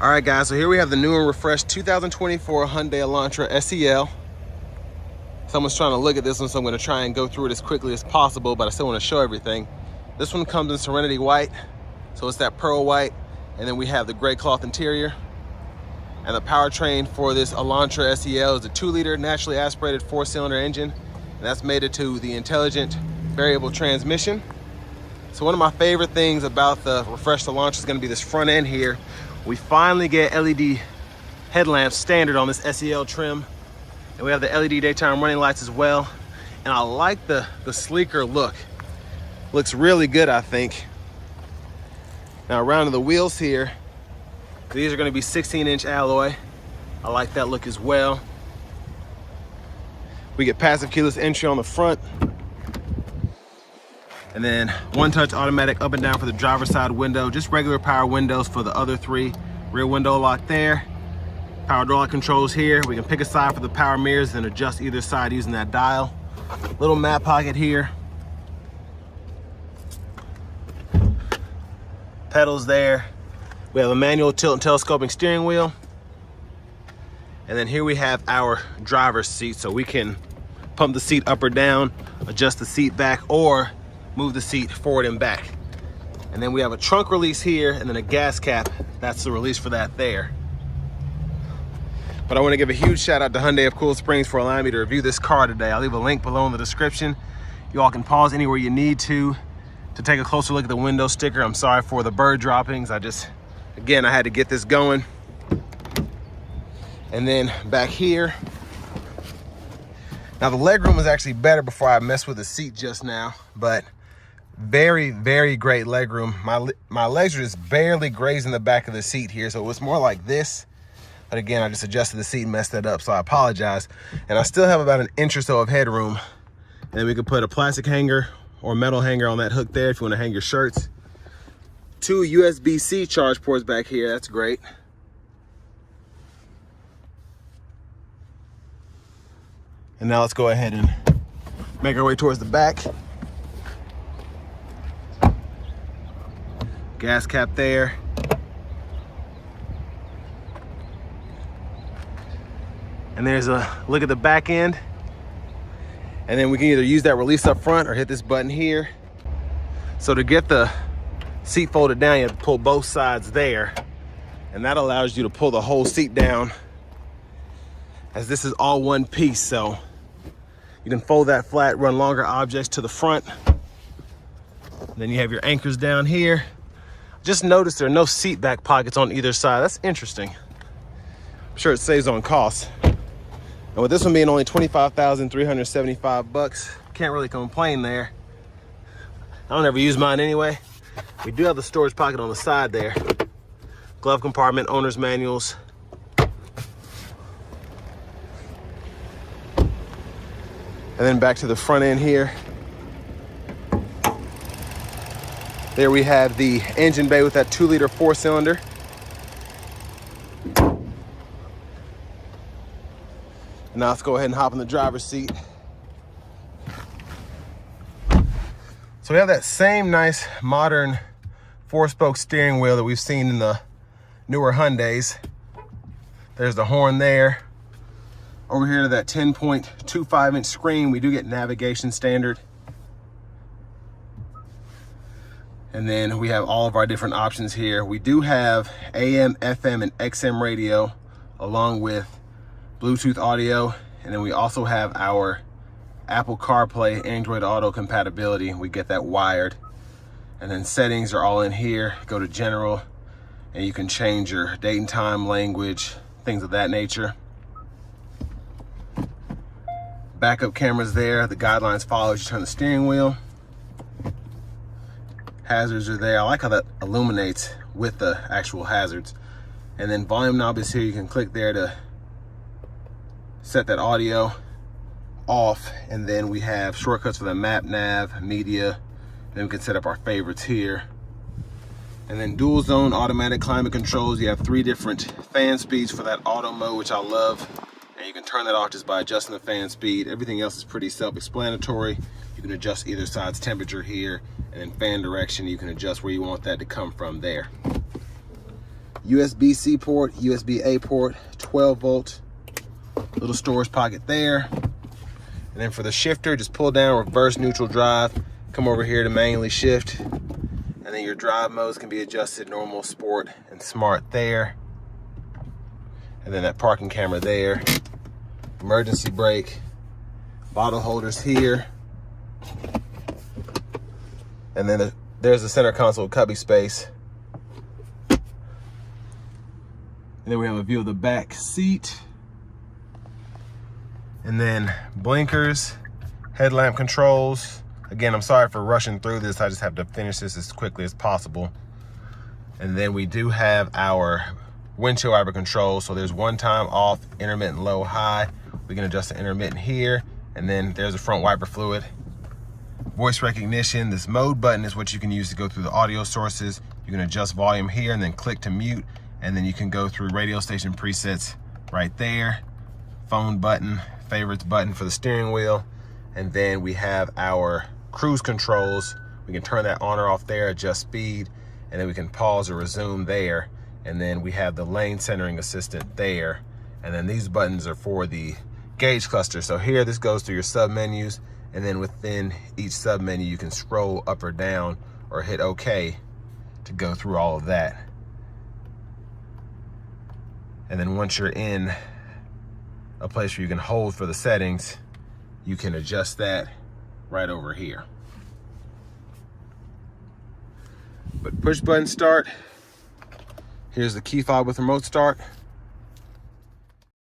All right, guys, so here we have the new and refreshed 2024 Hyundai Elantra SEL. Someone's trying to look at this one, so I'm going to try and go through it as quickly as possible, but I still want to show everything. This one comes in Serenity White, so it's that pearl white, and then we have the gray cloth interior. And the powertrain for this Elantra SEL is a 2-liter naturally aspirated 4-cylinder engine, and that's mated to the intelligent variable transmission. So one of my favorite things about the refreshed Elantra is going to be this front end here. We finally get LED headlamps standard on this SEL trim, and we have the LED daytime running lights as well. And I like the sleeker look. Looks really good, I think. Now around to the wheels here, these are going to be 16-inch alloy. I like that look as well. We get passive keyless entry on the front, and then one-touch automatic up and down for the driver's side window, just regular power windows for the other 3. Rear window lock there. Power door lock controls here. We can pick a side for the power mirrors and adjust either side using that dial. Little map pocket here. Pedals there. We have a manual tilt and telescoping steering wheel. And then here we have our driver's seat, so we can pump the seat up or down, adjust the seat back, or move the seat forward and back. And then we have a trunk release here, and then a gas cap. That's the release for that there. But I want to give a huge shout out to Hyundai of Cool Springs for allowing me to review this car today. I'll leave a link below in the description. You all can pause anywhere you need to take a closer look at the window sticker. I'm sorry for the bird droppings. Again, I had to get this going. And then back here, now the legroom was actually better before I messed with the seat just now, but very, very great legroom. My legs are just barely grazing the back of the seat here, so it was more like this. But again, I just adjusted the seat and messed that up, so I apologize. And I still have about an inch or so of headroom. And then we could put a plastic hanger or metal hanger on that hook there if you want to hang your shirts. 2 USB-C charge ports back here, that's great. And now let's go ahead and make our way towards the back. Gas cap there. And there's a look at the back end. And then we can either use that release up front or hit this button here. So to get the seat folded down, you have to pull both sides there. And that allows you to pull the whole seat down, as this is all one piece. So you can fold that flat, run longer objects to the front. Then you have your anchors down here. Just notice there are no seat back pockets on either side. That's interesting. I'm sure it saves on cost. And with this one being only $25,375, can't really complain there. I don't ever use mine anyway. We do have the storage pocket on the side there. Glove compartment, owner's manuals. And then back to the front end here. There we have the engine bay with that 2-liter 4-cylinder. And now let's go ahead and hop in the driver's seat. So we have that same nice modern 4-spoke steering wheel that we've seen in the newer Hyundais. There's the horn there. Over here to that 10.25-inch screen, we do get navigation standard. And then we have all of our different options here. We do have AM, FM, and XM radio, along with Bluetooth audio. And then we also have our Apple CarPlay, Android Auto compatibility. We get that wired. And then settings are all in here. Go to general, and you can change your date and time, language, things of that nature. Backup cameras there. The guidelines follow as you turn the steering wheel. Hazards are there. I like how that illuminates with the actual hazards. And then volume knob is here. You can click there to set that audio off. And then we have shortcuts for the map, nav, media. Then we can set up our favorites here. And then dual zone automatic climate controls. You have 3 different fan speeds for that auto mode, which I love. And you can turn that off just by adjusting the fan speed. Everything else is pretty self-explanatory. You can adjust either side's temperature here, and then fan direction, you can adjust where you want that to come from there. USB-C port, USB-A port, 12 volt, little storage pocket there. And then for the shifter, just pull down reverse neutral drive, come over here to manually shift. And then your drive modes can be adjusted, normal, sport, and smart there. And then that parking camera there. Emergency brake, bottle holders here. And then there's the center console cubby space. And then we have a view of the back seat. And then blinkers, headlamp controls. Again, I'm sorry for rushing through this. I just have to finish this as quickly as possible. And then we do have our windshield wiper control. So there's one time off, intermittent, low, high. We can adjust the intermittent here. And then there's the front wiper fluid. Voice recognition. This mode button is what you can use to go through the audio sources. You can adjust volume here and then click to mute. And then you can go through radio station presets right there. Phone button, favorites button for the steering wheel. And then we have our cruise controls. We can turn that on or off there, adjust speed, and then we can pause or resume there. And then we have the lane centering assistant there. And then these buttons are for the gauge cluster. So here, this goes through your sub menus, and then within each sub menu, you can scroll up or down or hit OK to go through all of that. And then once you're in a place where you can hold for the settings, you can adjust that right over here. But push button start. Here's the key fob with remote start.